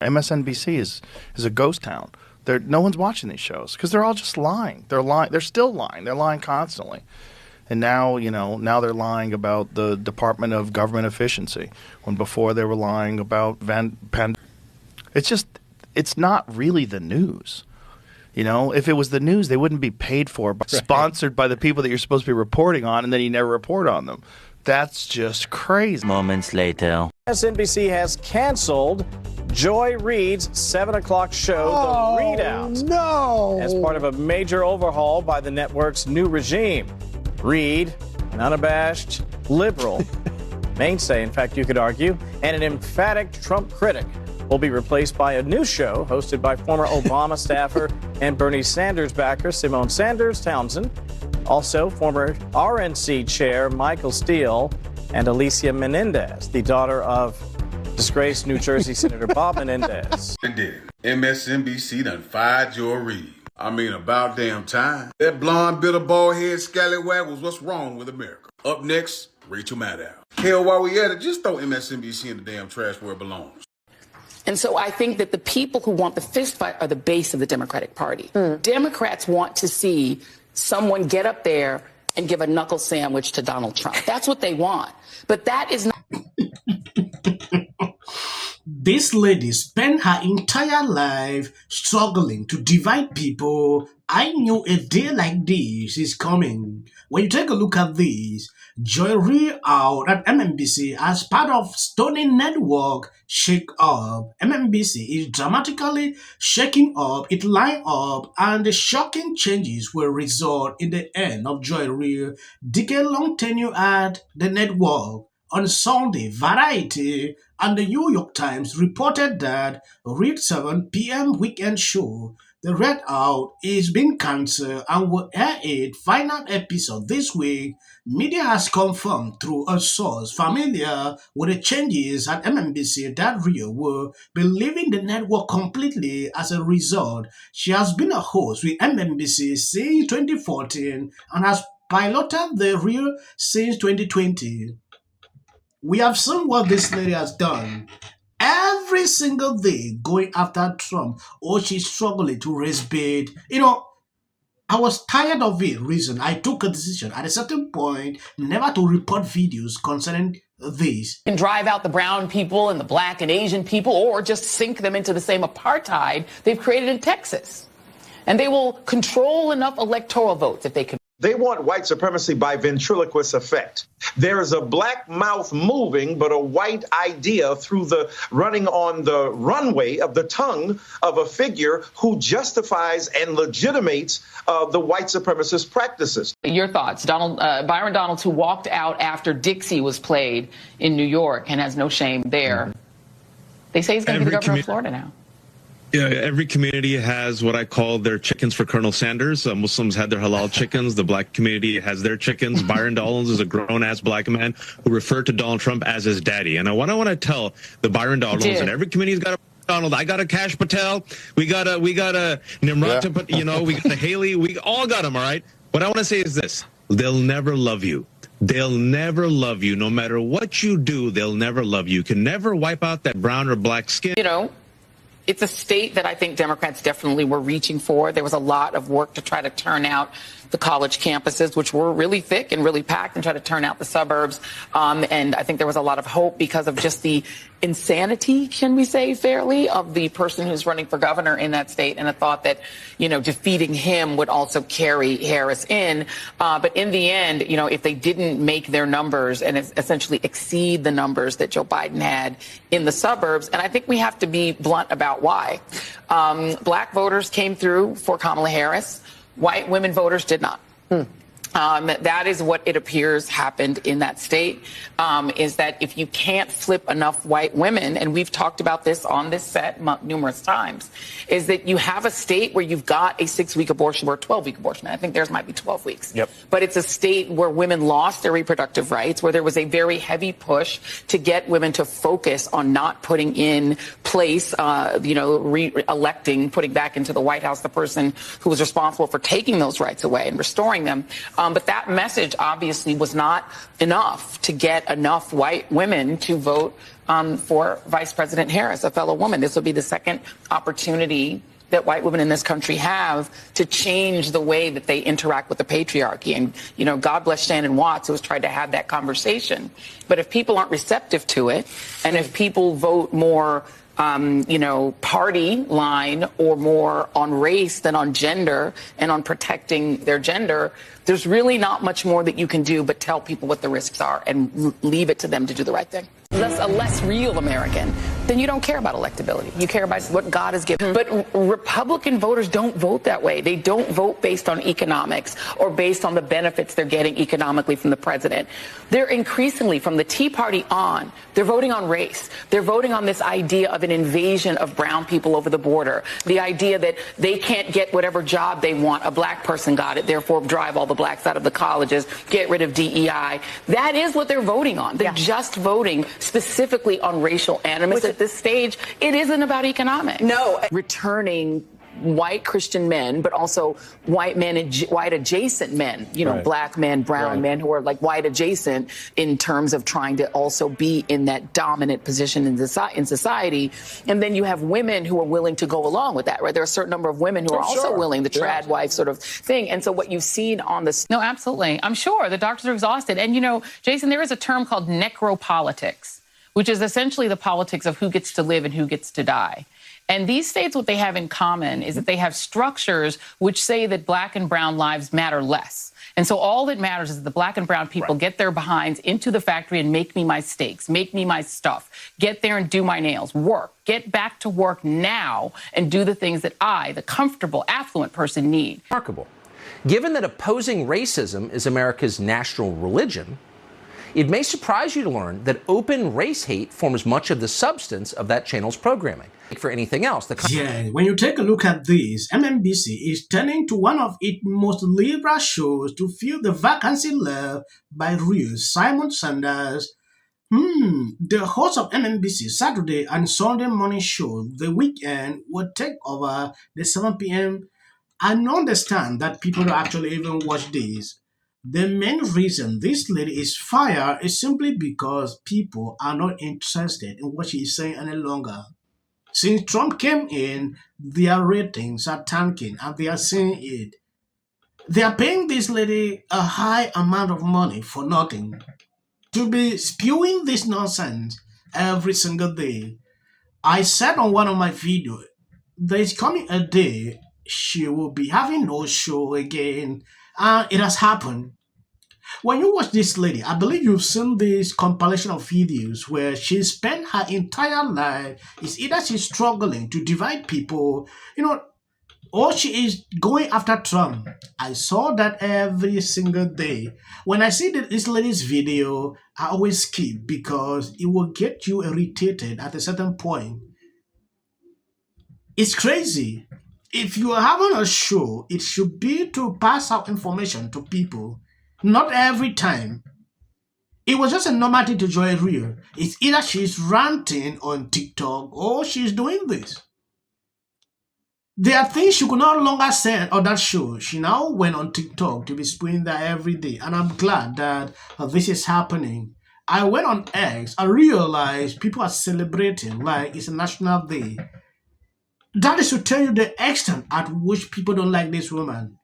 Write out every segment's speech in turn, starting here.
MSNBC is a ghost town. No one's watching these shows because they're all just lying. They're lying. They're still lying. They're lying constantly. And now, now they're lying about the Department of Government Efficiency when before they were lying about it's not really the news. If it was the news, they wouldn't be paid for, sponsored by the people that you're supposed to be reporting on, and then you never report on them. That's just crazy. Moments later. MSNBC has canceled Joy Reid's 7 o'clock show, The Readout. No! As part of a major overhaul by the network's new regime. Reid, an unabashed liberal, mainstay, in fact, you could argue, and an emphatic Trump critic, will be replaced by a new show hosted by former Obama staffer and Bernie Sanders backer Simone Sanders Townsend. Also, former RNC chair Michael Steele and Alicia Menendez, the daughter of disgraced New Jersey Senator Bob Menendez. Indeed. MSNBC done fired Joy Reid. I mean, about damn time. That blonde, bitter, bald-head scallywag was what's wrong with America. Up next, Rachel Maddow. Hell, while we at it, just throw MSNBC in the damn trash where it belongs. And so I think that the people who want the fist fight are the base of the Democratic Party. Democrats want to see someone get up there and give a knuckle sandwich to Donald Trump. That's what they want. But that is not. This lady spent her entire life struggling to divide people. I knew a day like this is coming. When you take a look at this, Joy Reid out at MSNBC as part of Stoney Network shake up. MSNBC is dramatically shaking up its line-up, and the shocking changes will result in the end of Joy Reid's decade-long tenure at the network. On Sunday, Variety and the New York Times reported that Reid's 7 p.m. weekend show, The Readout, is being cancelled and will air its final episode this week. Media has confirmed through a source familiar with the changes at MSNBC that Reid will be leaving the network completely as a result. She has been a host with MSNBC since 2014 and has piloted the Reid since 2020. We have seen what this lady has done. Every single day going after Trump, she's struggling to raise bait. I was tired of it. Reason I took a decision at a certain point never to report videos concerning this. And drive out the brown people and the black and Asian people, or just sink them into the same apartheid they've created in Texas. And they will control enough electoral votes if they can. They want white supremacy by ventriloquist effect. There is a black mouth moving, but a white idea through the running on the runway of the tongue of a figure who justifies and legitimates the white supremacist practices. Your thoughts, Byron Donalds, who walked out after Dixie was played in New York and has no shame there. They say he's going to be the governor of Florida now. Yeah, every community has what I call their chickens for Colonel Sanders. Muslims had their halal chickens. The black community has their chickens. Byron Donalds is a grown-ass black man who referred to Donald Trump as his daddy. And what I want to tell the Byron Donalds, and every community's got a Donald. I got a Kash Patel. We got a Nimrata, we got a Haley. We all got them, all right? What I want to say is this. They'll never love you. They'll never love you. No matter what you do, they'll never love you. You can never wipe out that brown or black skin. It's a state that I think Democrats definitely were reaching for. There was a lot of work to try to turn out the college campuses, which were really thick and really packed, and try to turn out the suburbs. And I think there was a lot of hope because of just the insanity, can we say fairly, of the person who's running for governor in that state, and a thought that, defeating him would also carry Harris in. But in the end, if they didn't make their numbers and essentially exceed the numbers that Joe Biden had in the suburbs, and I think we have to be blunt about why. Black voters came through for Kamala Harris. White women voters did not. That is what it appears happened in that state, is that if you can't flip enough white women, and we've talked about this on this set numerous times, is that you have a state where you've got a 6-week abortion or a 12-week abortion. I think theirs might be 12 weeks. Yep. But it's a state where women lost their reproductive rights, where there was a very heavy push to get women to focus on not putting in place, re-electing, putting back into the White House the person who was responsible for taking those rights away and restoring them. But that message obviously was not enough to get enough white women to vote for Vice President Harris, a fellow woman. This will be the second opportunity that white women in this country have to change the way that they interact with the patriarchy. And, you know, God bless Shannon Watts, who has tried to have that conversation. But if people aren't receptive to it, and if people vote more, party line or more on race than on gender and on protecting their gender, there's really not much more that you can do but tell people what the risks are and leave it to them to do the right thing. That's a less real American, then you don't care about electability. You care about what God has given. But Republican voters don't vote that way. They don't vote based on economics or based on the benefits they're getting economically from the president. They're increasingly, from the Tea Party on, they're voting on race. They're voting on this idea of an invasion of brown people over the border. The idea that they can't get whatever job they want. A black person got it, therefore drive all the blacks out of the colleges, get rid of DEI. That is what they're voting on. They're just voting specifically on racial animus. At this stage, it isn't about economics. No. Returning white Christian men, but also white men and white adjacent men, black men, brown men who are like white adjacent in terms of trying to also be in that dominant position in society. And then you have women who are willing to go along with that, right? There are a certain number of women who are also willing, the trad wife sort of thing. And so what you've seen on this. No, absolutely. I'm sure the doctors are exhausted. And, Jason, there is a term called necropolitics, which is essentially the politics of who gets to live and who gets to die. And these states, what they have in common is that they have structures which say that black and brown lives matter less. And so all that matters is that the black and brown people get their behinds into the factory and make me my steaks, make me my stuff, get there and do my nails, work, get back to work now and do the things that I, the comfortable, affluent person, need. Remarkable. Given that opposing racism is America's national religion, it may surprise you to learn that open race hate forms much of the substance of that channel's programming. For anything else, when you take a look at this, MSNBC is turning to one of its most liberal shows to fill the vacancy left by real Simon Sanders. The host of MSNBC Saturday and Sunday morning show, The Weekend, will take over the 7 p.m. I understand that people don't actually even watch this. The main reason this lady is fired is simply because people are not interested in what she is saying any longer. Since Trump came in, their ratings are tanking and they are seeing it. They are paying this lady a high amount of money for nothing. To be spewing this nonsense every single day. I said on one of my videos, there is coming a day she will be having no show again. And it has happened. When you watch this lady, I believe you've seen this compilation of videos where she spent her entire life. It's either she's struggling to divide people, or she is going after Trump. I saw that every single day. When I see this lady's video, I always skip because it will get you irritated at a certain point. It's crazy. If you are having a show, it should be to pass out information to people. Not every time. It was just a normal thing to Joy Reid. It's either she's ranting on TikTok or she's doing this. There are things she could no longer say on that show. She now went on TikTok to be spewing that every day. And I'm glad that this is happening. I went on X. I realized people are celebrating like it's a national day. That is to tell you the extent at which people don't like this woman.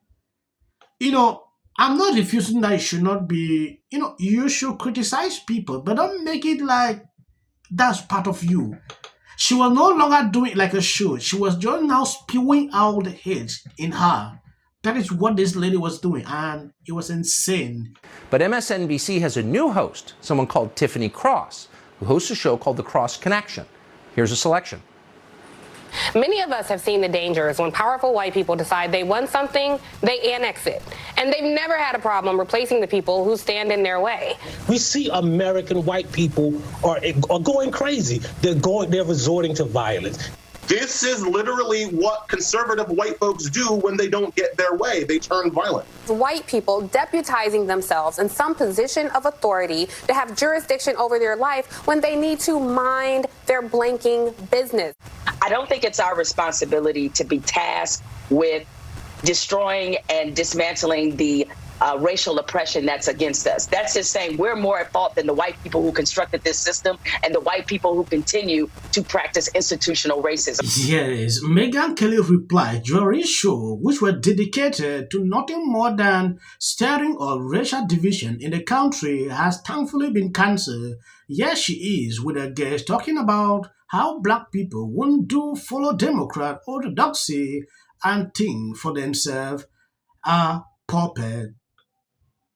I'm not refusing that it should not be, you should criticize people, but don't make it like that's part of you. She was no longer doing it like a show. She was just now spewing out the hate in her. That is what this lady was doing, and it was insane. But MSNBC has a new host, someone called Tiffany Cross, who hosts a show called The Cross Connection. Here's a selection. Many of us have seen the dangers when powerful white people decide they want something, they annex it. And they've never had a problem replacing the people who stand in their way. We see American white people are going crazy. They're resorting to violence. This is literally what conservative white folks do when they don't get their way. They turn violent. White people deputizing themselves in some position of authority to have jurisdiction over their life when they need to mind their blanking business. I don't think it's our responsibility to be tasked with destroying and dismantling the racial oppression that's against us. That's just saying we're more at fault than the white people who constructed this system and the white people who continue to practice institutional racism. Yes, Megyn Kelly replied during his show, which were dedicated to nothing more than stirring or racial division in the country, has thankfully been cancelled. Yes, she is, with a guest talking about how black people won't follow Democrat orthodoxy and think for themselves are puppet.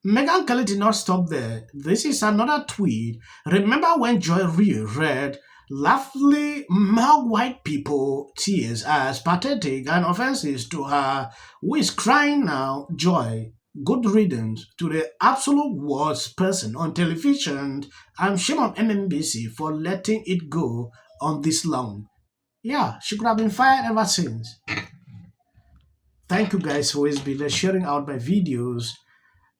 Megyn Kelly did not stop there. This is another tweet. Remember when Joy Reid read laughingly mock white people tears as pathetic and offensive to her, who is crying now? Joy, good riddance to the absolute worst person on television, and shame on MSNBC for letting it go on this long. Yeah, she could have been fired ever since. Thank you guys for always been sharing out my videos.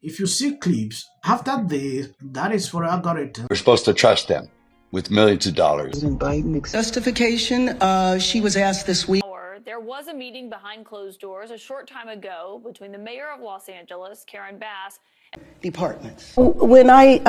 If you see clips after this, that is for algorithm. We're supposed to trust them with millions of dollars. Justification, she was asked this week. There was a meeting behind closed doors a short time ago between the mayor of Los Angeles, Karen Bass, departments. When I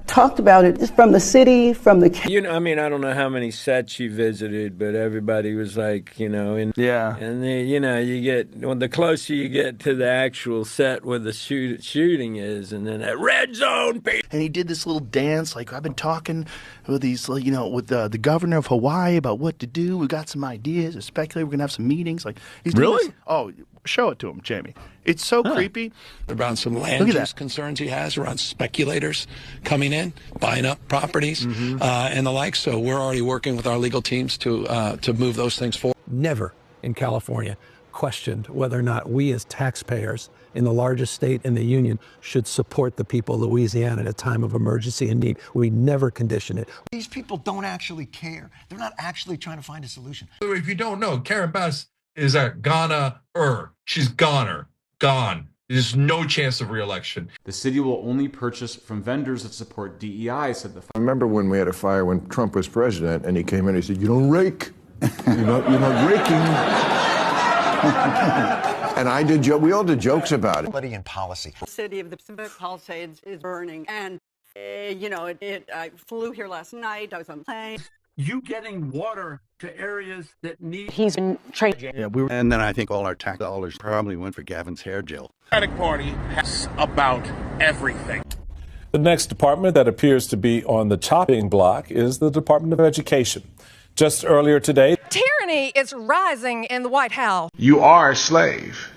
talked about it, it's from the city, from the... I mean, I don't know how many sets she visited, but everybody was like, and you get, when the closer you get to the actual set where the shooting is, and then that red zone. And he did this little dance, like, I've been talking with these, with the governor of Hawaii about what to do. We got some ideas, especially we're going to have some meetings. Like, he's really? Oh, show it to him, Jamie. It's so creepy. Around some land use concerns he has around speculators coming in, buying up properties, and the like. So we're already working with our legal teams to move those things forward. Never in California questioned whether or not we as taxpayers in the largest state in the union should support the people of Louisiana at a time of emergency and need. We never condition it. These people don't actually care. They're not actually trying to find a solution. If you don't know, Karen Bass is a goner. She's gone. There's no chance of re-election. The city will only purchase from vendors that support DEI, said the... I remember when we had a fire when Trump was president, and he came in and he said, "You don't rake. You're not raking." And we all did jokes about it. In policy. The city of the Pacific Palisades is burning, and I flew here last night. I was on a plane. You getting water to areas that need... He's been trained. Yeah, and then I think all our tax dollars probably went for Gavin's hair gel. The Democratic Party has about everything. The next department that appears to be on the chopping block is the Department of Education. Just earlier today... Tyranny is rising in the White House. You are a slave.